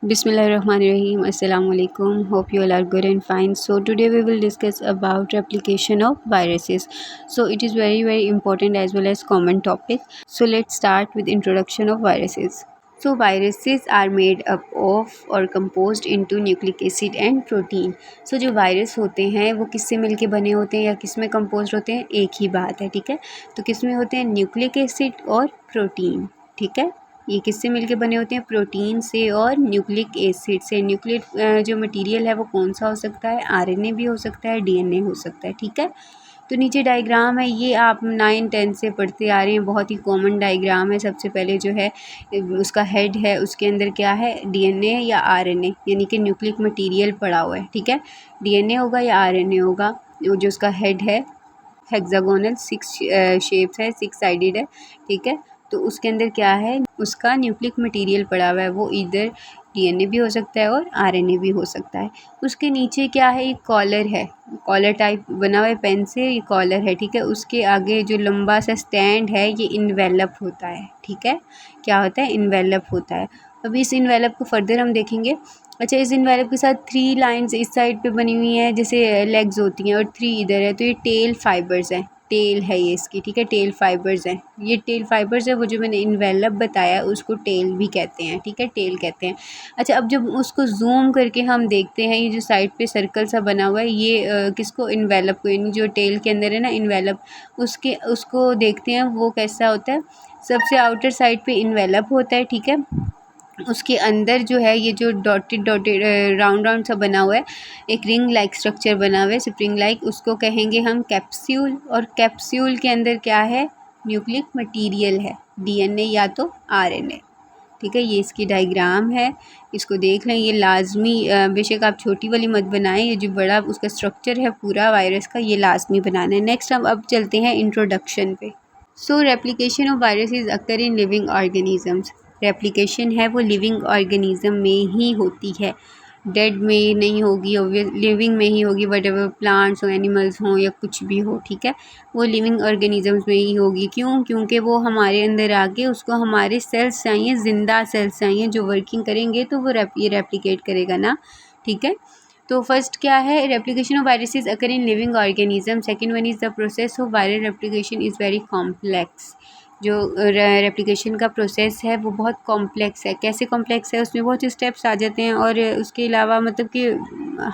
Bismillahirrahmanirrahim. Assalamu alaikum. Hope you all are good and fine. So today we will discuss about replication of viruses. So it is very important as well as common topic. So let's start with introduction of viruses. So viruses are made up of or composed into nucleic acid and protein. So जो virus होते हैं वो किससे मिलके बने होते हैं या किस में कंपोज होते हैं, एक ही बात है, ठीक है। तो किस में होते हैं, न्यूक्लिक एसिड और प्रोटीन, ठीक है। ये किससे मिलके बने होते हैं, प्रोटीन से और न्यूक्लिक एसिड से। न्यूक्लिक जो मटेरियल है वो कौन सा हो सकता है, आरएनए भी हो सकता है, डीएनए हो सकता है, ठीक है। तो नीचे डायग्राम है, ये आप 9-10 से पढ़ते आ रहे हैं, बहुत ही कॉमन डायग्राम है। सबसे पहले जो है उसका हेड है, उसके अंदर क्या है, डीएनए या आरएनए यानी कि न्यूक्लिक मटेरियल पड़ा हुआ है, ठीक है। डीएनए होगा या आरएनए होगा, जो उसका हेड है हेक्सागोनल 6 शेप्स है, 6 साइडेड है, ठीक है। तो उसके अंदर क्या है, उसका न्यूक्लिक मटेरियल पड़ा हुआ है, वो इधर डीएनए भी हो सकता है और आरएनए भी हो सकता है। उसके नीचे क्या है, एक कॉलर है, कॉलर टाइप बना हुआ है पेन से, ये कॉलर है, ठीक है। उसके आगे जो लंबा सा स्टैंड है ये इन्वेलप होता है, ठीक है। क्या होता है, इन्वेलप होता है। अभी इस इन्वेलप को फर्दर हम देखेंगे। अच्छा, इस इन्वेलप के साथ 3 लाइंस इस साइड पे बनी हुई हैं, जैसे लेग्स होती हैं, और 3 इधर है, तो ये टेल फाइबर्स हैं, टेल है ये इसकी, ठीक है। टेल फाइबर्स हैं, ये टेल फाइबर्स है, वो जो मैंने इन्वेलप बताया उसको टेल भी कहते हैं, ठीक है, टेल कहते हैं। अच्छा, अब जब उसको जूम करके हम देखते हैं, ये जो साइड पे सर्कल सा बना हुआ है, ये किसको, इन्वेलप को, यानी जो टेल के अंदर है ना इन्वेलप, उसको देखते हैं वो कैसा होता है। सबसे आउटर साइड पे इन्वेलप होता है, ठीक है। उसके अंदर जो है ये जो डॉटेड राउंड सा बना हुआ है, एक रिंग लाइक स्ट्रक्चर बना हुआ है, स्प्रिंग लाइक, उसको कहेंगे हम कैप्सूल। और कैप्सूल के अंदर क्या है, न्यूक्लिक मटेरियल है, डीएनए या तो आरएनए, ठीक है। ये इसकी डायग्राम है, इसको देख लें। ये लाजमी, बेशक आप छोटी वाली मत बनाएं, ये जो बड़ा उसका स्ट्रक्चर है पूरा वायरस का, ये लाजमी बनाना है। नेक्स्ट हम अब चलते हैं इंट्रोडक्शन पे। So replication of viruses occur in living organisms. Replication है वो लिविंग ऑर्गेनिज्म में ही होती है, डेड में नहीं होगी, लिविंग में ही होगी। वट एवर प्लांट्स हो, एनिमल्स हों या कुछ भी हो, ठीक है, वो लिविंग ऑर्गेनिजम्स में ही होगी। क्यों, क्योंकि वो हमारे अंदर आके उसको हमारे सेल्स चाहिए, ज़िंदा सेल्स चाहिए जो वर्किंग करेंगे, तो वो ये रेप्लिकेट करेगा ना, ठीक है। तो फर्स्ट क्या है, replication of viruses occur in living organism. Second one is the process of viral replication is very complex. जो रेप्लिकेशन का प्रोसेस है वो बहुत कॉम्प्लेक्स है। कैसे कॉम्प्लेक्स है, उसमें बहुत स्टेप्स आ जाते हैं, और उसके अलावा मतलब कि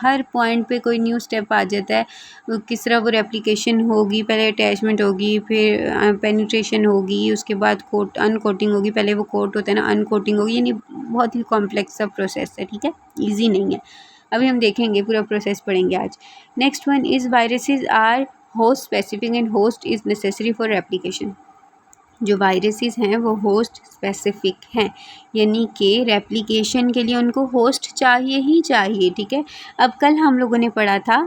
हर पॉइंट पे कोई न्यू स्टेप आ जाता है। किस तरह वो रेप्लिकेशन होगी, पहले अटैचमेंट होगी, फिर पेनिट्रेशन होगी, उसके बाद अनकोटिंग होगी, पहले वो कोट होता है ना, अनकोटिंग होगी, यानी बहुत ही कॉम्प्लेक्स सा प्रोसेस है, ठीक है, ईजी नहीं है। अभी हम देखेंगे, पूरा प्रोसेस पढ़ेंगे आज। Next one is viruses are host specific and host is necessary for replication. जो वायरसेस हैं वो होस्ट स्पेसिफिक हैं, यानी कि रेप्लिकेशन के लिए उनको होस्ट चाहिए ही चाहिए, ठीक है। अब कल हम लोगों ने पढ़ा था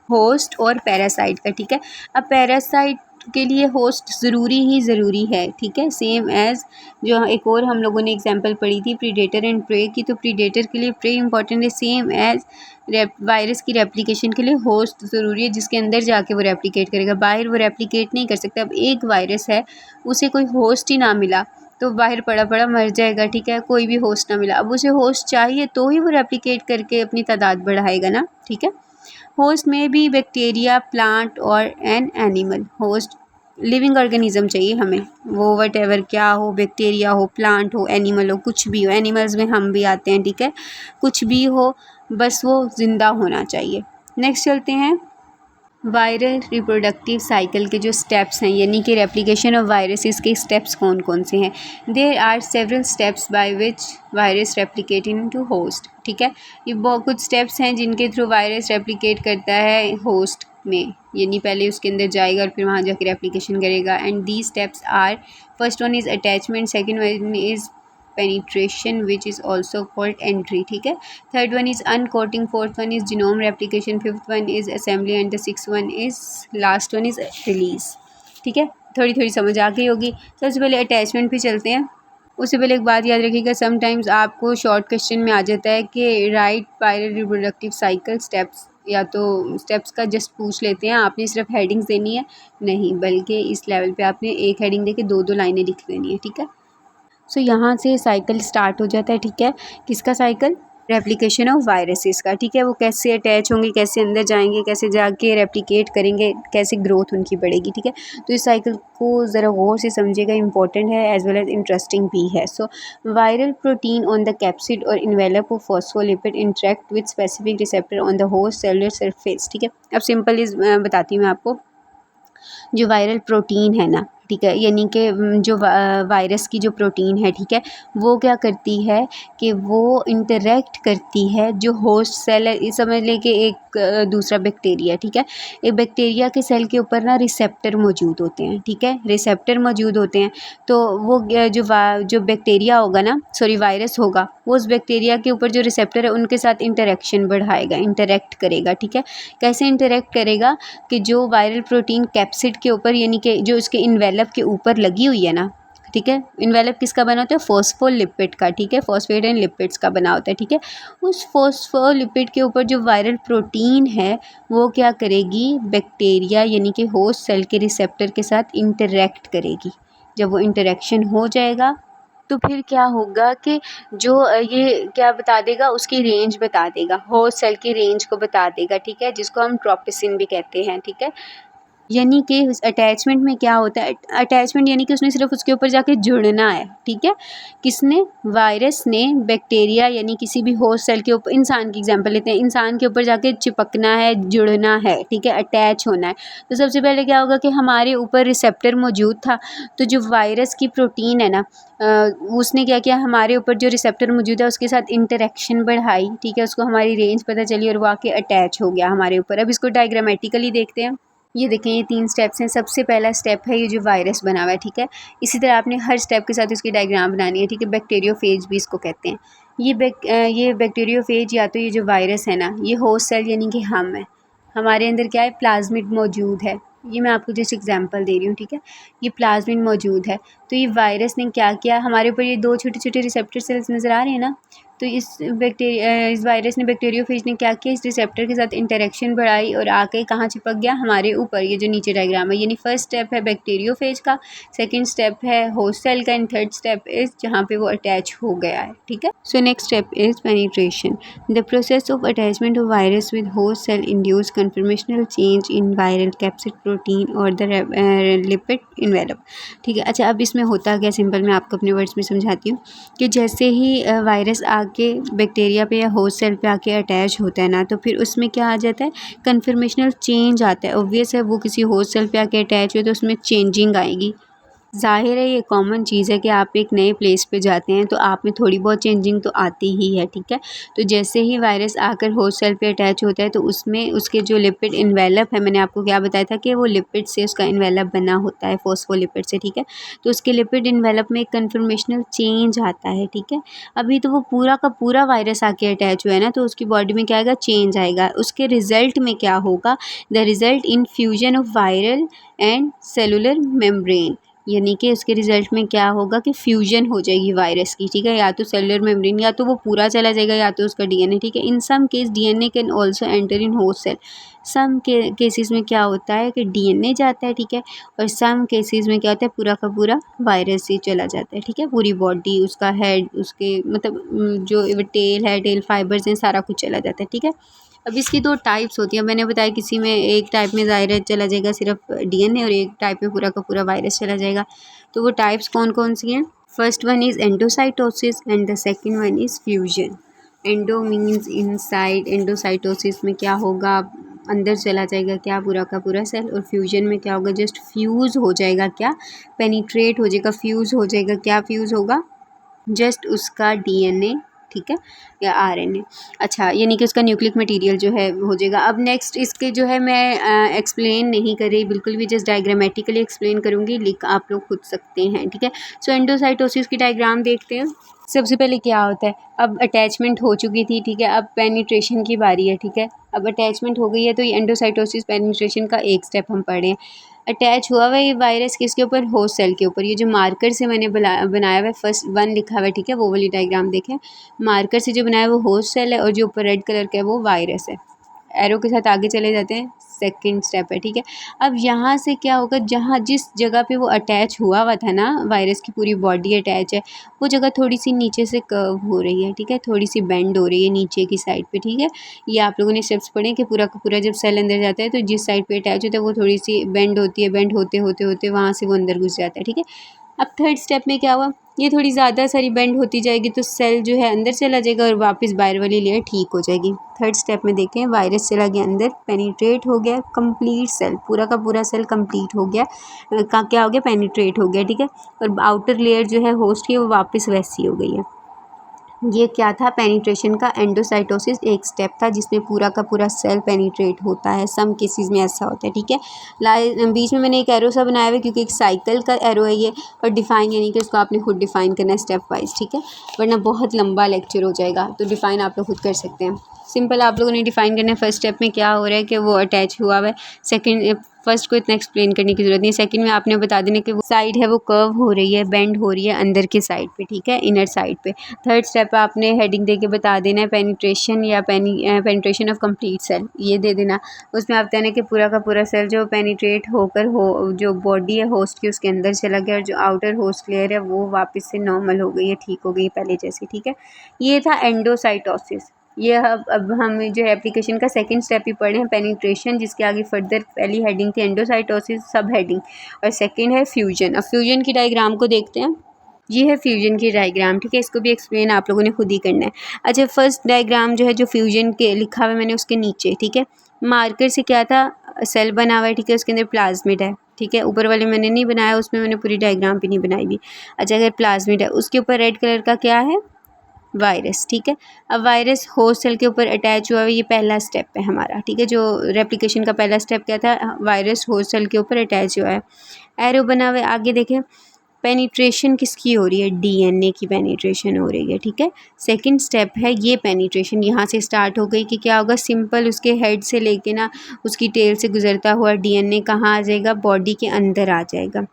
होस्ट और पैरासाइट का, ठीक है। अब पैरासाइट के लिए होस्ट ज़रूरी है, ठीक है। सेम एज़ जो एक और हम लोगों ने एग्जांपल पढ़ी थी प्रीडेटर एंड प्रे की, तो प्रीडेटर के लिए प्रे इंपॉर्टेंट है, सेम एज़ वायरस की रेप्लिकेशन के लिए होस्ट ज़रूरी है, जिसके अंदर जाके वो रेप्लिकेट करेगा, बाहर वो रेप्लिकेट नहीं कर सकता। अब एक वायरस है, उसे कोई होस्ट ही ना मिला तो बाहर पड़ा मर जाएगा, ठीक है, कोई भी होस्ट ना मिला। अब उसे होस्ट चाहिए तो ही वो रेप्लिकेट करके अपनी तादाद बढ़ाएगा ना, ठीक है। होस्ट में भी बैक्टीरिया, प्लांट और an animal. Host living organism चाहिए हमें, वो वट एवर क्या हो, बैक्टीरिया हो, प्लांट हो, एनिमल हो, कुछ भी हो, एनिमल्स में हम भी आते हैं, ठीक है, कुछ भी हो, बस वो ज़िंदा होना चाहिए। नेक्स्ट चलते हैं, वायरल रिप्रोडक्टिव साइकिल के जो स्टेप्स हैं, यानी कि रेप्लिकेशन ऑफ वायरसेस के स्टेप्स कौन कौन से हैं। There are several steps by which virus replicate into host, ठीक है। ये बहुत कुछ स्टेप्स हैं जिनके थ्रू वायरस रेप्लिकेट करता है होस्ट में, यानी पहले उसके अंदर जाएगा और फिर वहाँ जाकर रेप्लिकेशन करेगा। And these steps are, first one is attachment, second one is penetration which is also called entry, ठीक है। Third one is uncoating, fourth one is genome replication, fifth one is assembly and the six one is last one is release, ठीक है। थोड़ी समझ आ गई होगी। सबसे पहले अटैचमेंट पे चलते हैं। उससे पहले एक बात याद रखिएगा, समटाइम्स आपको शॉर्ट क्वेश्चन में आ जाता है कि right viral reproductive cycle steps, या तो स्टेप्स का जस्ट पूछ लेते हैं, आपने सिर्फ हेडिंग्स देनी है, नहीं बल्कि इस लेवल पे आपने एक हेडिंग दे के दो लाइनें लिख देनी है, ठीक है। सो यहाँ से साइकिल स्टार्ट हो जाता है, ठीक है। किसका साइकिल, रेप्लिकेशन ऑफ वायरसेस का, ठीक है। वो कैसे अटैच होंगे, कैसे अंदर जाएंगे, कैसे जाके रेप्लिकेट करेंगे, कैसे ग्रोथ उनकी बढ़ेगी, ठीक है। तो इस साइकिल को ज़रा गौर से समझिएगा, इंपॉर्टेंट है एज वेल एज इंटरेस्टिंग भी है। So viral protein on the capsid और envelope of phospholipid interact with specific receptor on the host cellular surface, ठीक है। अब सिंपल इस बताती हूँ मैं आपको। जो वायरल प्रोटीन है ना, ठीक है, यानी कि जो वायरस की जो प्रोटीन है, ठीक है, वो क्या करती है कि वो इंटरेक्ट करती है जो होस्ट सेल है। ये समझ लें कि एक दूसरा बैक्टीरिया, ठीक है। एक बैक्टीरिया के सेल के ऊपर ना रिसेप्टर मौजूद होते हैं, ठीक है, रिसेप्टर मौजूद होते हैं। तो वो जो बैक्टीरिया होगा ना, सॉरी वायरस होगा, वो उस बैक्टीरिया के ऊपर जो रिसेप्टर है उनके साथ इंटरेक्शन बढ़ाएगा, इंटरेक्ट करेगा, ठीक है। कैसे इंटरेक्ट करेगा कि जो वायरल प्रोटीन कैप्सिड के ऊपर, यानी कि जो इसके इन्वेलप के ऊपर लगी हुई है ना, ठीक है। इन्वेलप किसका बना होता है? फॉस्फोलिपिड का, ठीक है, फॉस्फेट एंड लिपिड्स का बना होता है, ठीक है। उस फॉस्फोलिपिड के ऊपर जो वायरल प्रोटीन है वो क्या करेगी? बैक्टीरिया यानी कि होस्ट सेल के रिसेप्टर के साथ इंटरेक्ट करेगी। जब वो इंटरेक्शन हो जाएगा तो फिर क्या होगा कि जो ये क्या बता देगा, उसकी रेंज बता देगा, होस्ट सेल की रेंज को बता देगा, ठीक है, जिसको हम ट्रोपिसिन भी कहते हैं, ठीक है। यानी कि उस अटैचमेंट में क्या होता है? अटैचमेंट यानी कि उसने सिर्फ उसके ऊपर जाके जुड़ना है, ठीक है। किसने? वायरस ने बैक्टीरिया यानी किसी भी होस्ट सेल के ऊपर, इंसान की एग्जांपल लेते हैं, इंसान के ऊपर जाके चिपकना है, जुड़ना है, ठीक है, अटैच होना है। तो सबसे पहले क्या होगा कि हमारे ऊपर रिसेप्टर मौजूद था, तो जो वायरस की प्रोटीन है ना, उसने क्या किया, हमारे ऊपर जो रिसेप्टर मौजूद है उसके साथ इंटरेक्शन बढ़ाई, ठीक है, उसको हमारी रेंज पता चली और वो आके अटैच हो गया हमारे ऊपर। अब इसको डायग्रामेटिकली देखते हैं। ये देखें, ये 3 स्टेप्स हैं। सबसे पहला स्टेप है ये जो वायरस बना हुआ है, ठीक है। इसी तरह आपने हर स्टेप के साथ इसकी डायग्राम बनानी है, ठीक है। बैक्टीरियोफेज भी इसको कहते हैं। ये बैक्टीरियोफेज या तो ये जो वायरस है ना, ये होस्ट सेल यानी कि हम है, हमारे अंदर क्या है? प्लाज्मिड मौजूद है। ये मैं आपको जस्ट एग्जांपल दे रही हूँ, ठीक है। ये प्लाज्मिड मौजूद है। तो ये वायरस ने क्या किया, हमारे ऊपर ये 2 छोटे-छोटे रिसेप्टर सेल्स नज़र आ रहे हैं ना, तो इस वायरस ने, बैक्टीरियोफेज ने क्या किया, इस रिसेप्टर के साथ इंटरेक्शन बढ़ाई और आके कहाँ चिपक गया? हमारे ऊपर। ये जो नीचे डायग्राम है, यानी फर्स्ट स्टेप है बैक्टीरियोफेज का, सेकंड स्टेप है होस्ट सेल का, एंड थर्ड स्टेप इज़ जहाँ पे वो अटैच हो गया है, ठीक है। So next step is penetration. The process of attachment of virus with host cell induce conformational change in viral capsid protein और द लिपिड इन्वेलप, ठीक है। अच्छा, अब इसमें होता क्या, सिंपल मैं आपको अपने वर्ड्स में समझाती हूँ कि जैसे ही वायरस आके बैक्टीरिया पे या होस्ट सेल पे आके अटैच होता है ना, तो फिर उसमें क्या आ जाता है? कन्फर्मेशनल चेंज आता है। ऑब्वियस है, वो किसी होस्ट सेल पे आके अटैच हुए तो उसमें चेंजिंग आएगी। ज़ाहिर है, ये कॉमन चीज़ है कि आप एक नए प्लेस पे जाते हैं तो आप में थोड़ी बहुत चेंजिंग तो आती ही है, ठीक है। तो जैसे ही वायरस आकर होस्ट सेल पे अटैच होता है तो उसमें उसके जो लिपिड इन्वेलप है, मैंने आपको क्या बताया था कि वो लिपिड से उसका इन्वेलप बना होता है, फॉस्फोलिपिड से, ठीक है। तो उसके लिपिड इन्वेलप में एक कन्फर्मेशनल चेंज आता है, ठीक है। अभी तो वो पूरा का पूरा वायरस आके अटैच हुआ है ना, तो उसकी बॉडी में क्या आएगा? चेंज आएगा। उसके रिजल्ट में क्या होगा? The result in fusion of viral and cellular membrane, यानी कि उसके रिजल्ट में क्या होगा कि फ्यूजन हो जाएगी वायरस की, ठीक है। या तो सेलुलर मेम्ब्रेन, या तो वो पूरा चला जाएगा, या तो उसका डीएनए, ठीक है। In some case DNA can also enter in host cell. Some cases में क्या होता है कि डीएनए जाता है, ठीक है, और सम केसेस में क्या होता है, पूरा का पूरा वायरस ही चला जाता है, ठीक है। पूरी बॉडी, उसका हेड, उसके मतलब जो टेल है, टेल फाइबर्स हैं, सारा कुछ चला जाता है, ठीक है। अब इसकी 2 टाइप्स होती हैं। मैंने बताया किसी में एक टाइप में ज़ाहिर चला जाएगा सिर्फ डीएनए, और एक टाइप में पूरा का पूरा वायरस चला जाएगा। तो वो टाइप्स कौन कौन सी हैं? First one is endocytosis and the second one is fusion. Endo means inside, endocytosis में क्या होगा? अंदर चला जाएगा क्या? पूरा का पूरा सेल। और फ्यूजन में क्या होगा? जस्ट फ्यूज़ हो जाएगा क्या? पेनिट्रेट हो जाएगा, फ्यूज़ हो जाएगा। क्या फ्यूज़ होगा? जस्ट उसका डीएनए, ठीक है, या आरएनए। अच्छा, यानी कि उसका न्यूक्लिक मटेरियल जो है हो जाएगा। अब नेक्स्ट इसके जो है मैं एक्सप्लेन नहीं कर रही बिल्कुल भी, जस्ट डायग्रामेटिकली एक्सप्लेन करूँगी, लिख आप लोग खुद सकते हैं, ठीक है। सो एंडोसाइटोसिस की डायग्राम देखते हैं। सबसे पहले क्या होता है? अब अटैचमेंट हो चुकी थी, ठीक है, अब पेनिट्रेशन की बारी है, ठीक है। अब अटैचमेंट हो गई है तो ये एंडोसाइटोसिस पेनिट्रेशन का एक स्टेप हम पढ़ रहे हैं। अटैच हुआ हुआ ये वायरस किसके ऊपर? होस्ट सेल के ऊपर। ये जो मार्कर से मैंने बनाया हुआ है, फर्स्ट 1 लिखा हुआ है, ठीक है, वो वाली डायग्राम देखें। मार्कर से जो बनाया है वो होस्ट सेल है, और जो ऊपर रेड कलर का है वो वायरस है। एरो के साथ आगे चले जाते हैं। सेकंड स्टेप है, ठीक है। अब यहाँ से क्या होगा, जहाँ जिस जगह पे वो अटैच हुआ था ना, वायरस की पूरी बॉडी अटैच है, वो जगह थोड़ी सी नीचे से कर्व हो रही है, ठीक है, थोड़ी सी बेंड हो रही है नीचे की साइड पे, ठीक है। ये आप लोगों ने स्टेप्स पढ़े कि पूरा का पूरा जब सेल अंदर जाता है तो जिस साइड पे अटैच होता है वो थोड़ी सी बेंड होती है, बेंड होते होते होते वहाँ से वो अंदर घुस जाता है, ठीक है। अब थर्ड स्टेप में क्या हुआ, ये थोड़ी ज़्यादा सारी बेंड होती जाएगी तो सेल जो है अंदर चला जाएगा और वापस बाहर वाली लेयर ठीक हो जाएगी। थर्ड स्टेप में देखें, वायरस चला गया अंदर, पेनिट्रेट हो गया, कंप्लीट सेल, पूरा का पूरा सेल कंप्लीट हो गया, का क्या हो गया, पेनिट्रेट हो गया, ठीक है। और आउटर लेयर जो है होस्ट की वो वापस वैसी हो गई है। ये क्या था, पेनिट्रेशन का एंडोसाइटोसिस एक स्टेप था जिसमें पूरा का पूरा सेल पेनिट्रेट होता है। सम केसेस में ऐसा होता है, ठीक है। बीच में मैंने एक एरो सा बनाया हुआ है क्योंकि एक साइकिल का एरो है ये, और डिफाइन यानी कि उसको आपने खुद डिफाइन करना है स्टेप वाइज, ठीक है, वरना बहुत लंबा लेक्चर हो जाएगा। तो डिफाइन आप लोग खुद कर सकते हैं। सिंपल आप लोगों ने डिफाइन करना है फर्स्ट स्टेप में क्या हो रहा है कि वो अटैच हुआ हुआ है। सेकंड, फर्स्ट को इतना एक्सप्लेन करने की ज़रूरत नहीं है। सेकंड में आपने बता देना कि वो साइड है वो कर्व हो रही है, बेंड हो रही है अंदर की साइड पे, ठीक है, इनर साइड पे। थर्ड स्टेप आपने हेडिंग दे के बता देना है पेनिट्रेशन या पेनिट्रेशन ऑफ कंप्लीट सेल, ये दे देना। उसमें आप कहना कि पूरा का पूरा सेल जो पेनिट्रेट होकर जो बॉडी है होस्ट की उसके अंदर चला गया और जो आउटर होस्ट लेयर है वो वापस से नॉर्मल हो गई है, ठीक हो गई है पहले जैसी, ठीक है। ये था एंडोसाइटोसिस। ये अब हम जो है एप्लीकेशन का सेकंड स्टेप ही पढ़े हैं, पेनिट्रेशन, जिसके आगे फर्दर पहली हेडिंग थी एंडोसाइटोसिस सब हेडिंग, और सेकंड है फ्यूजन। अब फ्यूजन की डायग्राम को देखते हैं। ये है फ्यूजन की डायग्राम, ठीक है, इसको भी एक्सप्लेन आप लोगों ने खुद ही करना है। अच्छा, फर्स्ट डायग्राम जो है जो फ्यूजन के लिखा हुआ है मैंने उसके नीचे, ठीक है, मार्कर से क्या था, सेल बना हुआ है, ठीक है, उसके अंदर प्लाज्मिड है, ठीक है, ऊपर वाले मैंने नहीं बनाया, उसमें मैंने पूरी डायग्राम भी नहीं बनाई भी। अच्छा, अगर प्लाज्मिड है उसके ऊपर रेड कलर का क्या है, वायरस, ठीक है। अब वायरस होस्ट सेल के ऊपर अटैच हुआ है, ये पहला स्टेप है हमारा, ठीक है। जो रेप्लिकेशन का पहला स्टेप क्या था, वायरस होस्ट सेल के ऊपर अटैच हुआ है, एरो बना हुआ है। आगे देखें, पेनिट्रेशन किसकी हो रही है, डीएनए की पेनिट्रेशन हो रही है, ठीक है। सेकंड स्टेप है ये पेनिट्रेशन, यहाँ से स्टार्ट हो गई कि क्या होगा, सिंपल उसके हेड से लेके ना उसकी टेल से गुजरता हुआ डीएनए कहाँ आ जाएगा, बॉडी के अंदर आ जाएगा।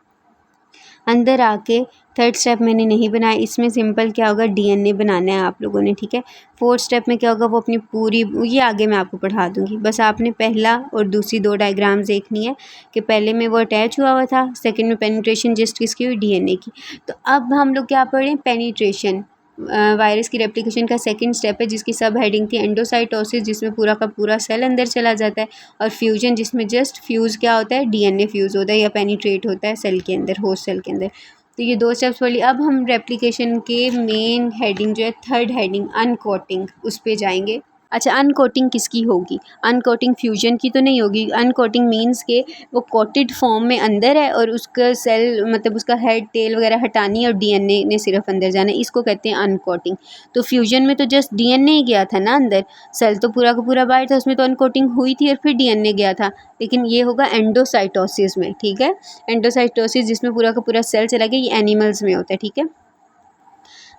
अंदर आके थर्ड स्टेप मैंने नहीं बनाया, इसमें सिंपल क्या होगा, डीएनए बनाना है आप लोगों ने, ठीक है। फोर्थ स्टेप में क्या होगा, वो अपनी पूरी, ये आगे मैं आपको पढ़ा दूंगी, बस आपने पहला और दूसरी दो डायग्राम्स देखनी है कि पहले में वो अटैच हुआ था, सेकंड में पेनिट्रेशन जस्ट किसकी हुई, डीएनए की। तो अब हम लोग क्या पढ़ रहे हैं, पेनिट्रेशन, वायरस की रेप्लिकेशन का सेकंड स्टेप है जिसकी सब हेडिंग थी एंडोसाइटोसिस, जिसमें पूरा का पूरा सेल अंदर चला जाता है, और फ्यूजन जिसमें जस्ट फ्यूज़ क्या होता है, डीएनए फ्यूज़ होता है या पेनिट्रेट होता है सेल के अंदर, होस्ट सेल के अंदर। तो ये दो स्टेप्स पढ़ लिए। अब हम रेप्लिकेशन के मेन हेडिंग जो है थर्ड हेडिंग अनकोटिंग, उस पर जाएंगे। अच्छा, अनकोटिंग किसकी होगी, अनकोटिंग फ्यूजन की तो नहीं होगी। अनकोटिंग मीन्स के वो कोटेड फॉर्म में अंदर है और उसका सेल मतलब उसका हेड टेल वगैरह हटानी है और डीएनए ने सिर्फ अंदर जाना है, इसको कहते हैं अनकोटिंग। तो फ्यूजन में तो जस्ट डीएनए ही गया था ना अंदर, सेल तो पूरा का पूरा बाहर था, उसमें तो अनकोटिंग हुई थी और फिर डीएनए गया था। लेकिन ये होगा एंडोसाइटोसिस में, ठीक है, एंडोसाइटोसिस जिसमें पूरा का पूरा सेल चला गया, ये एनिमल्स में होता है, ठीक है।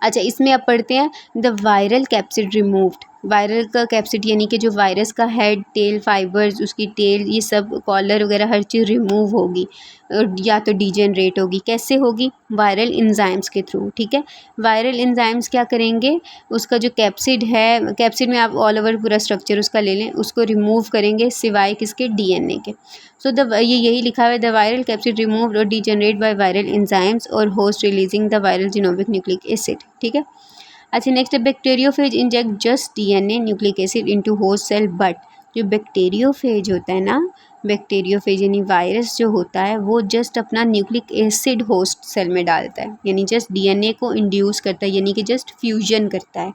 अच्छा, इसमें अब पढ़ते हैं the viral capsid removed. Viral का कैप्सिड यानी कि जो वायरस का हेड, टेल, फाइबर्स, उसकी टेल, ये सब कॉलर वगैरह हर चीज़ रिमूव होगी या तो डीजेनरेट होगी। कैसे होगी, वायरल इंजाइम्स के थ्रू, ठीक है। वायरल इंजाइम्स क्या करेंगे, उसका जो कैप्सिड है, कैप्सिड में आप ऑल ओवर पूरा स्ट्रक्चर उसका ले लें, उसको रिमूव करेंगे सिवाय किसके, डीएनए के। सो ये यही लिखा हुआ है, द वायरल कैप्सिड रिमूव्ड और डीजेनरेट बाय वायरल इंजाइम्स और host releasing the viral genomic nucleic acid, ठीक है। अच्छा, नेक्स्ट है bacteriophage inject just DNA nucleic acid into host cell, but जो बैक्टीरियोफेज होता है ना, बैक्टीरियोफेज यानी वायरस जो होता है वो जस्ट अपना न्यूक्लिक एसिड होस्ट सेल में डालता है, यानी जस्ट डीएनए को इंड्यूस करता है, यानी कि जस्ट फ्यूजन करता है।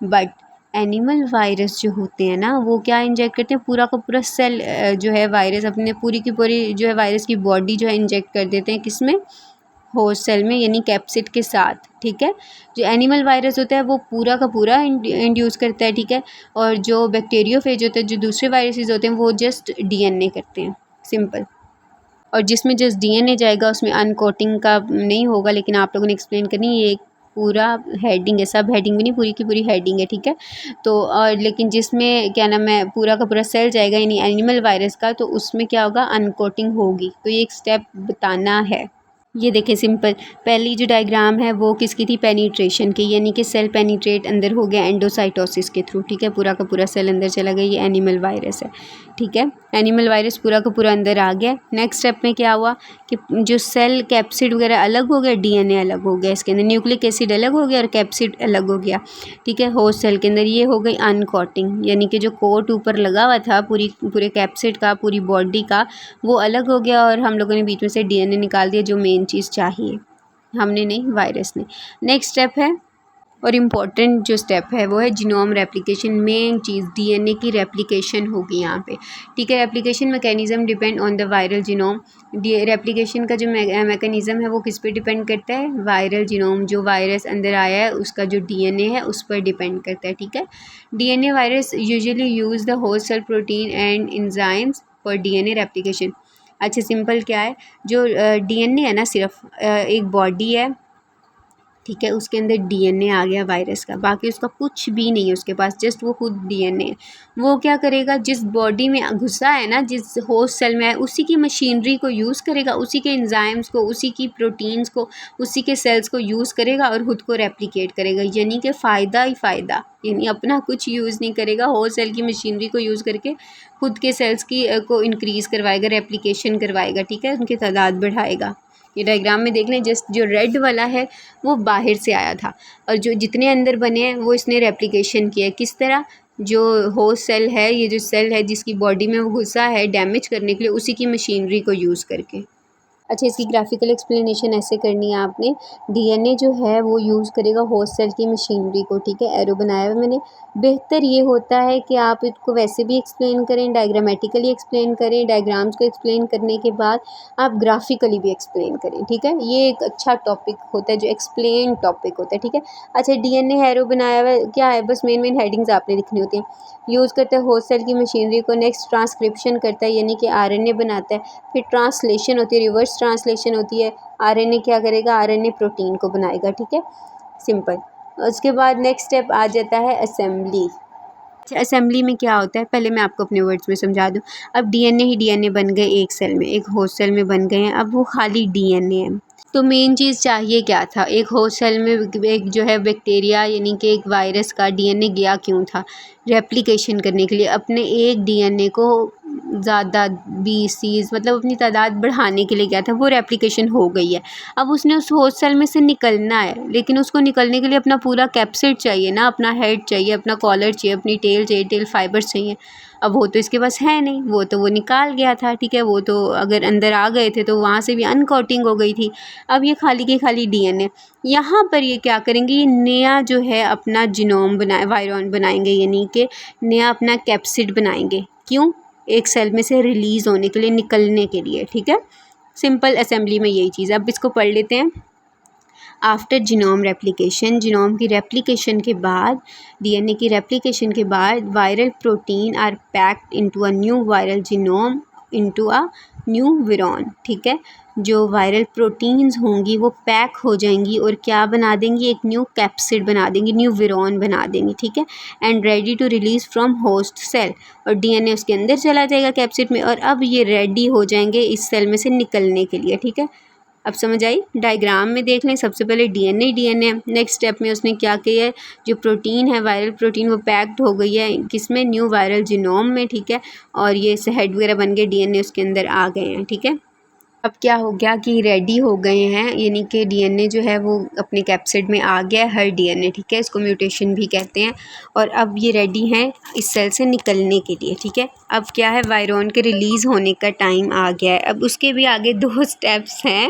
बट एनिमल वायरस जो होते हैं ना, वो क्या इंजेक्ट करते हैं, पूरा का पूरा सेल जो है वायरस अपने पूरी की पूरी जो है वायरस की बॉडी जो है इंजेक्ट कर देते हैं, किसमें, होस्ट सेल में, यानी कैप्सिड के साथ, ठीक है। जो एनिमल वायरस होता है वो पूरा का पूरा इंड्यूस करता है, ठीक है, और जो बैक्टीरियोफेज होता है, जो दूसरे वायरसेस होते हैं, वो जस्ट डीएनए करते हैं, सिंपल। और जिसमें जस्ट डीएनए जाएगा उसमें अनकोटिंग का नहीं होगा, लेकिन आप लोगों ने एक्सप्लेन करनी, ये एक पूरा हेडिंग है, सब हेडिंग भी नहीं, पूरी की पूरी हेडिंग है, ठीक है। तो और लेकिन जिसमें क्या नाम है, पूरा का पूरा सेल जाएगा यानी एनिमल वायरस का, तो उसमें क्या होगा, अनकोटिंग होगी। तो ये एक स्टेप बताना है। ये देखें सिंपल, पहली जो डायग्राम है वो किसकी थी, पेनिट्रेशन की, यानी कि सेल पेनिट्रेट अंदर हो गया एंडोसाइटोसिस के थ्रू, ठीक है, पूरा का पूरा सेल अंदर चला गया, ये एनिमल वायरस है। ठीक है, एनिमल वायरस पूरा का पूरा अंदर आ गया। नेक्स्ट स्टेप में क्या हुआ कि जो सेल कैप्सिड वगैरह अलग हो गया, डीएनए अलग हो गया, इसके अंदर न्यूक्लिक एसिड अलग हो गया और कैप्सिड अलग हो गया, ठीक है। होस्ट सेल के अंदर ये हो गई अनकोटिंग, यानी कि जो कोट ऊपर लगा हुआ था पूरे कैप्सिड का, पूरी बॉडी का, वो अलग हो गया और हम लोगों ने बीच में से डीएनए निकाल दिया, जो मेन चीज़ चाहिए, हमने नहीं, वायरस ने। नेक्स्ट स्टेप है और इम्पॉर्टेंट जो स्टेप है वो है जीनोम रेप्लिकेशन। मेन चीज़ डीएनए की रेप्लिकेशन होगी यहाँ पे, ठीक है। Replication mechanism depend on the viral genome. Replication का जो मैकेनिज्म है वो किस पे डिपेंड करता है, वायरल जीनोम, जो वायरस अंदर आया है उसका जो डीएनए है उस पर डिपेंड करता है, ठीक है। DNA virus usually use the host cell protein and enzymes for DNA replication. अच्छा, सिंपल क्या है, जो डीएनए है ना, सिर्फ एक बॉडी है, ठीक है, उसके अंदर डीएनए आ गया वायरस का, बाकी उसका कुछ भी नहीं है उसके पास, जस्ट वो खुद डीएनए है। वो क्या करेगा, जिस बॉडी में घुसा है ना, जिस होस्ट सेल में है, उसी की मशीनरी को यूज़ करेगा, उसी के एंजाइम्स को, उसी की प्रोटीन्स को, उसी के सेल्स को यूज़ करेगा और ख़ुद को रेप्लिकेट करेगा, यानी कि फ़ायदा ही फ़ायदा, यानी अपना कुछ यूज़ नहीं करेगा, होस्ट सेल की मशीनरी को यूज़ करके खुद के सेल्स की को इंक्रीज़ करवाएगा, रेप्लिकेशन करवाएगा, ठीक है, उनकी तादाद बढ़ाएगा। ये डायग्राम में देख लें, जस्ट जो रेड वाला है वो बाहर से आया था और जो जितने अंदर बने हैं वो इसने रेप्लिकेशन किया है। किस तरह, जो होस्ट सेल है, ये जो सेल है जिसकी बॉडी में वो घुसा है डैमेज करने के लिए, उसी की मशीनरी को यूज़ करके। अच्छा, इसकी ग्राफिकल एक्सप्लेनेशन ऐसे करनी है आपने, डीएनए जो है वो यूज़ करेगा होस्ट सेल की मशीनरी को, ठीक है, एरो बनाया हुआ मैंने। बेहतर ये होता है कि आप इसको वैसे भी एक्सप्लेन करें, डायग्रामेटिकली एक्सप्लेन करें, डायग्राम्स को एक्सप्लेन करने के बाद आप ग्राफिकली भी एक्सप्लेन करें, ठीक है। ये एक अच्छा टॉपिक होता है, जो एक्सप्लेन टॉपिक होता है, ठीक है। अच्छा, डीएनए एरो बनाया हुआ क्या है, बस मेन हेडिंग्स आपने लिखनी होती हैं। यूज़ करता है होस्ट सेल की मशीनरी को, नेक्स्ट ट्रांसक्रिप्शन करता है, यानी कि आरएनए बनाता है, फिर ट्रांसलेशन होती है, रिवर्स ट्रांसलेशन होती है, आरएनए क्या करेगा, आरएनए प्रोटीन को बनाएगा, ठीक है, सिंपल। उसके बाद नेक्स्ट स्टेप आ जाता है असेंबली। असेंबली में क्या होता है, पहले मैं आपको अपने वर्ड्स में समझा दूँ। अब डीएनए ही डीएनए बन गए एक सेल में, एक होस्ट सेल में बन गए हैं, अब वो खाली डीएनए है। तो मेन चीज़ चाहिए क्या था, एक होस्ट सेल में एक जो है बैक्टीरिया, यानी कि एक वायरस का डीएनए गया क्यों था, रेप्लिकेशन करने के लिए, अपने एक डीएनए को ज़्यादा 20-30 मतलब अपनी तादाद बढ़ाने के लिए गया था, वो रेप्लिकेशन हो गई है। अब उसने उस होस्ट सेल में से निकलना है, लेकिन उसको निकलने के लिए अपना पूरा कैप्सिड चाहिए ना, अपना हेड चाहिए, अपना कॉलर चाहिए, अपनी टेल चाहिए, टेल फाइबर्स चाहिए। अब वो तो इसके पास है नहीं, वो निकाल गया था, ठीक है, वो तो अगर अंदर आ गए थे तो वहाँ से भी अनकोटिंग हो गई थी। अब ये खाली के खाली डीएनए, यहाँ पर ये क्या करेंगे, ये नया जो है अपना जीनोम वायरॉन बनाएंगे, यानी कि नया अपना कैप्सिड बनाएंगे। क्यों, एक सेल में से रिलीज़ होने के लिए, निकलने के लिए, ठीक है। सिंपल असेंबली में यही चीज़ है। अब इसको पढ़ लेते हैं। आफ्टर जीनोम रेप्लिकेशन, जीनोम की रेप्लिकेशन के बाद, डीएनए की रेप्लिकेशन के बाद, viral protein are packed into a new viral genome into a new virion, ठीक है। जो वायरल प्रोटीन्स होंगी वो पैक हो जाएंगी और क्या बना देंगी, एक न्यू कैप्सिड बना देंगी, न्यू विरॉन बना देंगी, ठीक है, and ready to release from host cell, और डीएनए उसके अंदर चला जाएगा कैप्सिड में, और अब ये रेडी हो जाएंगे इस सेल में से निकलने के लिए, ठीक है। अब समझ आई, डायग्राम में देख लें, सबसे पहले डीएनए नेक्स्ट स्टेप में उसने क्या किया है, जो प्रोटीन है, वायरल प्रोटीन, वो पैक्ड हो गई है किसमें, न्यू वायरल जीनोम में, ठीक है, और ये हेड वगैरह बन गए, डीएनए उसके अंदर आ गए हैं, ठीक है। अब क्या हो गया कि रेडी हो गए हैं, यानी कि डीएनए जो है वो अपने कैप्सिड में आ गया है, हर डीएनए, ठीक है, इसको म्यूटेशन भी कहते हैं, और अब ये रेडी हैं इस सेल से निकलने के लिए, ठीक है। अब क्या है, वायरॉन के रिलीज़ होने का टाइम आ गया है। अब उसके भी आगे 2 स्टेप्स हैं,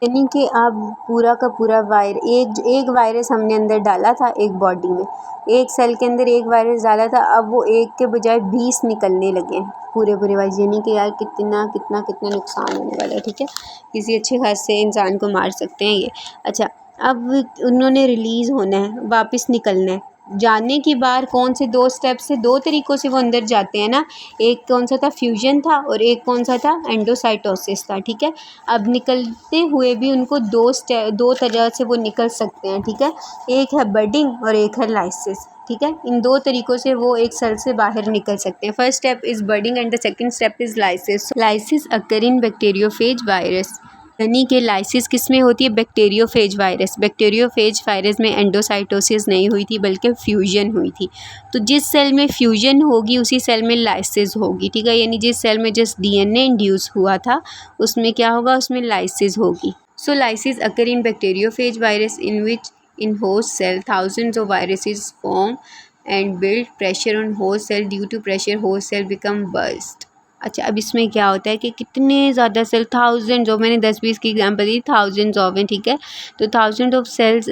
यानी कि अब पूरा का पूरा एक वायरस हमने अंदर डाला था एक बॉडी में, एक सेल के अंदर एक वायरस डाला था, अब वो एक के बजाय 20 निकलने लगे हैं पूरे वायरस, यानी कि यार कितना कितना कितना नुकसान होने वाला है, ठीक है, किसी अच्छे खासे इंसान को मार सकते हैं ये। अच्छा, अब उन्होंने रिलीज़ होना है, वापस निकलना है, जाने की बार कौन से 2 स्टेप से, 2 तरीक़ों से वो अंदर जाते हैं ना, एक कौन सा था, फ्यूजन था, और एक कौन सा था, एंडोसाइटोसिस था, ठीक है। अब निकलते हुए भी उनको 2 तरह से वो निकल सकते हैं, ठीक है, एक है बडिंग और एक है लाइसिस, ठीक है। इन 2 तरीक़ों से वो एक सेल से बाहर निकल सकते हैं। First step is budding and the second step is lysis. Lysis occur in bacteriophage virus, यानी कि लाइसिस किस में होती है, बैक्टीरियोफेज वायरस। बैक्टीरियोफेज वायरस में एंडोसाइटोसिस नहीं हुई थी बल्कि फ्यूजन हुई थी। तो जिस सेल में फ्यूजन होगी उसी सेल में लाइसिस होगी, ठीक है। यानी जिस सेल में जस्ट डीएनए इंड्यूस हुआ था उसमें क्या होगा, उसमें लाइसिस होगी। So lysis occur in bacteriophage virus in which in host cell thousands of viruses form and build pressure on host cell. Due to pressure host cell become burst. अच्छा, अब इसमें क्या होता है कि कितने ज़्यादा सेल, थाउजेंड्स ऑफ, मैंने 10-20 की एग्जांपल दी, थाउजेंड्स ऑफ हैं, ठीक है। तो thousand of cells,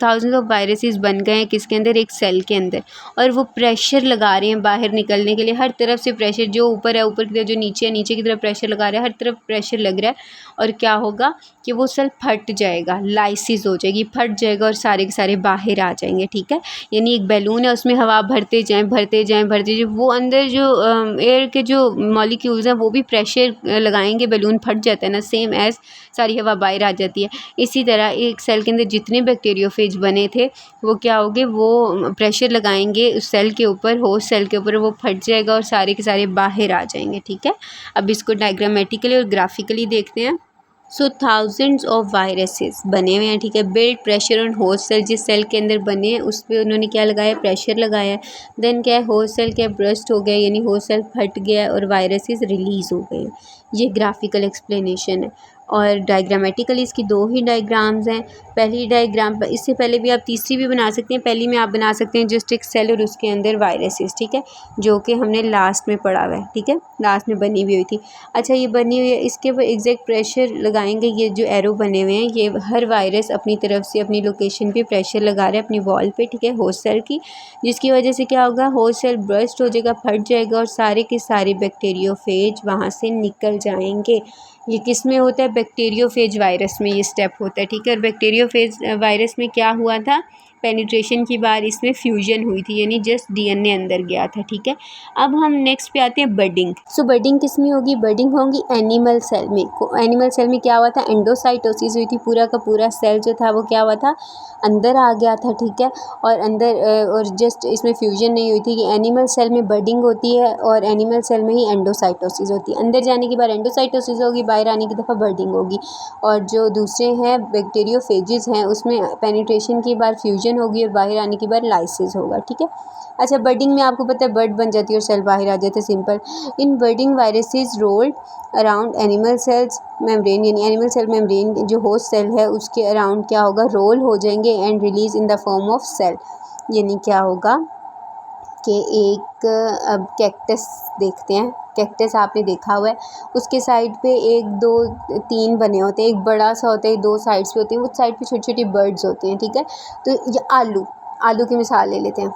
thousands of viruses बन गए हैं किसके अंदर, एक सेल के अंदर, और वो प्रेशर लगा रहे हैं बाहर निकलने के लिए। हर तरफ से प्रेशर, जो ऊपर है ऊपर की तरफ, जो नीचे है नीचे की तरफ प्रेशर लगा रहा है, हर तरफ प्रेशर लग रहा है। और क्या होगा कि वो सेल फट जाएगा, लाइसिस हो जाएगी, फट जाएगा और सारे के सारे बाहर आ जाएंगे, ठीक है। यानी एक बैलून है, उसमें हवा भरते जाएं भरते जाएं भरते जाएं, वो अंदर जो एयर के जो मॉलिक्यूल्स हैं वो भी प्रेशर लगाएंगे, बैलून फट जाता है ना, सेम एज सारी हवा बाहर आ जाती है। इसी तरह एक सेल के अंदर जितने बैक्टीरियोफेज बने थे वो क्या होंगे, वो प्रेशर लगाएंगे उस सेल के ऊपर, होस्ट सेल के ऊपर, वो फट जाएगा और सारे के सारे बाहर आ जाएंगे, ठीक है। अब इसको डायग्रामेटिकली और ग्राफिकली देखते हैं। सो थाउजेंड्स ऑफ वायरसेस बने हुए हैं, ठीक है। Build pressure on host cell, जिस सेल के अंदर बने हैं उस पर उन्होंने क्या लगाया, प्रेशर लगाया है। देन क्या है, होस्ट सेल क्या ब्रस्ट हो गया, यानी होस्ट सेल फट गया और वायरसेस रिलीज हो गए। ये ग्राफिकल एक्सप्लेनेशन है। और डायग्रामेटिकली इसकी दो ही डायग्राम्स हैं। पहली डायग्राम, इससे पहले भी आप तीसरी भी बना सकते हैं, पहली में आप बना सकते हैं जस्ट एक सेल और उसके अंदर वायरसेस, ठीक है, जो कि हमने लास्ट में पढ़ा हुआ है, ठीक है, लास्ट में बनी हुई थी। अच्छा, ये बनी हुई है, इसके ऊपर एग्जैक्ट प्रेशर लगाएंगे, ये जो एरो बने हुए हैं ये हर वायरस अपनी तरफ से अपनी लोकेशन पे प्रेशर लगा रहे हैं अपनी वॉल पे, ठीक है, होस्ट सेल की, जिसकी वजह से क्या होगा, होस्ट सेल बर्स्ट हो जाएगा, फट जाएगा और सारे के सारे बैक्टीरियोफेज वहाँ से निकल जाएंगे। ये किस में होता है, बैक्टीरियोफेज वायरस में ये स्टेप होता है, ठीक है। और बैक्टीरियोफेज वायरस में क्या हुआ था, पेनिट्रेशन की बार इसमें फ्यूजन हुई थी, यानी जस्ट डीएनए अंदर गया था, ठीक है। अब हम नेक्स्ट पे आते हैं बडिंग। सो बडिंग किस में होगी, बडिंग होगी एनिमल सेल में। एनिमल सेल में क्या हुआ था, एंडोसाइटोसिस हुई थी, पूरा का पूरा सेल जो था वो क्या हुआ था, अंदर आ गया था, ठीक है। और अंदर और जस्ट इसमें फ्यूजन नहीं हुई थी कि एनिमल सेल में बडिंग होती है और एनिमल सेल में ही एंडोसाइटोसिस होती है। अंदर जाने के बाद एंडोसाइटोसिस होगी, बाहर आने की दफ़ा बडिंग होगी। और जो दूसरे हैं बैक्टीरियोफेजेस हैं उसमें पेनिट्रेशन की बार फ्यूजन होगी और बाहर आने की बार लाइसिस होगा, ठीक है। अच्छा, बडिंग में आपको पता है बर्ड बन जाती है और सेल बाहर आ जाते हैं, simple. In budding viruses rolled around animal cells membrane, यानी एनिमल सेल मेम्ब्रेन जो होस्ट सेल है उसके अराउंड क्या होगा, रोल हो जाएंगे and release in the form of cell. यानी क्या होगा कि एक, अब कैक्टस देखते हैं, कैक्टस आपने देखा हुआ है, उसके साइड पे 1 2 3 बने होते हैं, एक बड़ा सा होता है, 2 साइड्स पे होते हैं, उस साइड पे छोटी छोटी बर्ड्स होते हैं, ठीक है। तो ये आलू की मिसाल ले लेते हैं।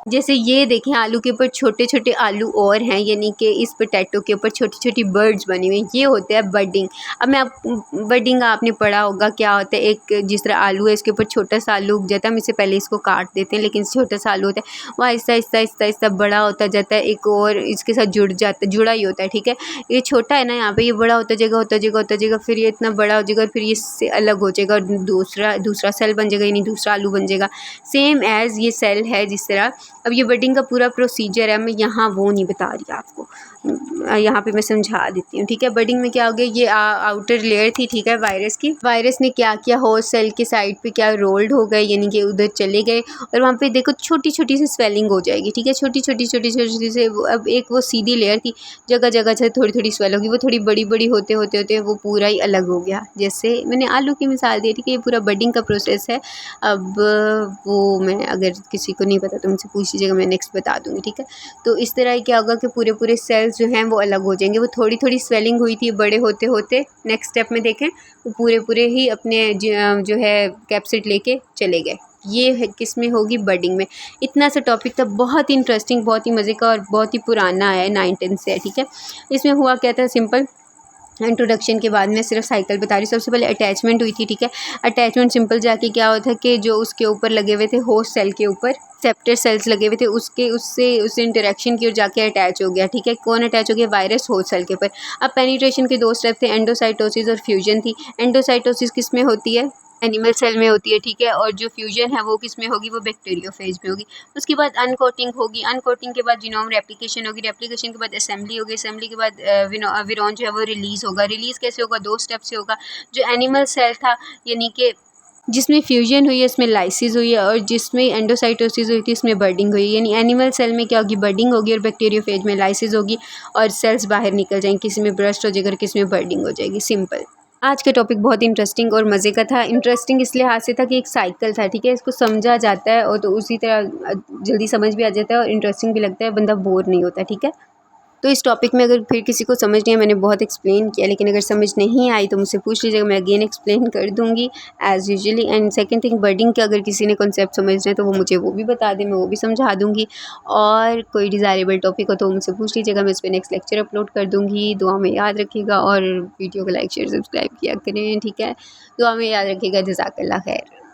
जैसे ये देखें, आलू के ऊपर छोटे छोटे आलू और हैं, यानी कि इस पोटैटो के ऊपर छोटी छोटी बर्ड्स बनी हुई हैं, ये होते हैं बडिंग। अब मैं बडिंग आपने पढ़ा होगा क्या होता है, एक जिस तरह आलू है इसके ऊपर छोटा सा आलू उग जाता है, हम इससे पहले इसको काट देते हैं, लेकिन छोटा सा आलू होता है वो आहिस्ता आहिस्ता आहिस्ता आहिस्ता बड़ा होता जाता है, एक और इसके साथ जुड़ा ही होता है, ठीक है। ये छोटा है ना, यहाँ पे ये बड़ा होता जाएगा होता जाएगा होता जाएगा, फिर ये इतना बड़ा हो जाएगा और फिर ये इससे अलग हो जाएगा और दूसरा सेल बन जाएगा, यानी दूसरा आलू बन जाएगा, सेम एज ये सेल है जिस तरह। अब ये बडिंग का पूरा प्रोसीजर है, मैं यहाँ वो नहीं बता रही आपको, यहाँ पे मैं समझा देती हूँ, ठीक है। बडिंग में क्या हो गया, ये आउटर लेयर थी, ठीक है, वायरस की। वायरस ने क्या किया, होस्ट सेल के साइड पे क्या रोल्ड हो गए, यानी कि उधर चले गए और वहाँ पे देखो छोटी छोटी सी स्वेलिंग हो जाएगी, ठीक है, छोटी छोटी से। अब एक वो सीधी लेयर थी, जगह जगह से थोड़ी थोड़ी स्वेल होगी, वो थोड़ी बड़ी बड़ी होते होते होते वो पूरा ही अलग हो गया। जैसे मैंने आलू की मिसाल दी, ठीक है, ये पूरा बडिंग का प्रोसेस है। अब वो मैं अगर किसी को नहीं पता तो मुझसे पूछ लीजिएगा, मैं नेक्स्ट बता दूँगी, ठीक है। तो इस तरह क्या होगा कि पूरे सेल्स जो हैं वो अलग हो जाएंगे, वो थोड़ी थोड़ी स्वेलिंग हुई थी, बड़े होते होते नेक्स्ट स्टेप में देखें वो पूरे ही अपने जो है कैप्सिड लेके चले गए। ये है किस में होगी, बडिंग में। इतना सा टॉपिक था, बहुत ही इंटरेस्टिंग, बहुत ही मज़े का और बहुत ही पुराना है, 9th-10th से है, ठीक है। इसमें हुआ क्या था, सिंपल इंट्रोडक्शन के बाद मैं सिर्फ साइकिल बता रही हूँ। सबसे पहले अटैचमेंट हुई थी, ठीक है। अटैचमेंट सिंपल जाके क्या होता है कि जो उसके ऊपर लगे हुए थे होस्ट सेल के ऊपर सेप्टर सेल्स लगे हुए थे, उससे इंटरेक्शन की और जाके अटैच हो गया, ठीक है। कौन अटैच हो गया, वायरस होस्ट सेल के ऊपर। अब पेनिट्रेशन के 2 स्टेप थे, एंडोसाइटोसिस और फ्यूजन थी। एंडोसाइटोसिस किस में होती है, एनिमल सेल में होती है, ठीक है। और जो फ्यूजन है वो किस में होगी, वो बैक्टीरियोफेज में होगी। उसके बाद अनकोटिंग होगी, अनकोटिंग के बाद जीनोम रेप्लिकेशन होगी, रेप्लिकेशन के बाद असेंबली होगी, असेंबली के बाद विरॉन जो है वो रिलीज़ होगा। रिलीज़ कैसे होगा, 2 स्टेप से होगा। जो एनिमल सेल था यानी कि जिसमें फ्यूजन हुई है इसमें लाइसिस हुई है, और जिसमें एंडोसाइटोसिस हुई थी इसमें बर्डिंग हुई है। यानी एनिमल सेल में क्या होगी, बर्डिंग होगी, और बैक्टीरियोफेज में लाइसिस होगी, और सेल्स बाहर निकल जाएंगे, किसी में ब्रस्ट हो जाएगा और किसी में बर्डिंग हो जाएगी। सिंपल। आज का टॉपिक बहुत इंटरेस्टिंग और मज़े का था। इंटरेस्टिंग इस लिहाज से था कि एक साइकिल था, ठीक है। इसको समझा जाता है और तो उसी तरह जल्दी समझ भी आ जाता है और इंटरेस्टिंग भी लगता है, बंदा बोर नहीं होता, ठीक है। तो इस टॉपिक में अगर फिर किसी को समझ नहीं है, मैंने बहुत एक्सप्लेन किया, लेकिन अगर समझ नहीं आई तो मुझसे पूछ लीजिएगा, मैं अगेन एक्सप्लेन कर दूँगी as usually. And second thing, budding का अगर किसी ने कॉन्सेप्ट समझना है तो वो मुझे वो भी बता दें, मैं वो भी समझा दूँगी। और कोई डिज़ायरेबल टॉपिक हो तो मुझसे पूछ लीजिएगा, मैं इस पे नेक्स्ट लेक्चर अपलोड कर दूँगी। दुआ में याद रखिएगा और वीडियो को लाइक शेयर सब्सक्राइब किया करें, ठीक है। दुआ में याद रखिएगा। जज़ाकल्लाह खैर।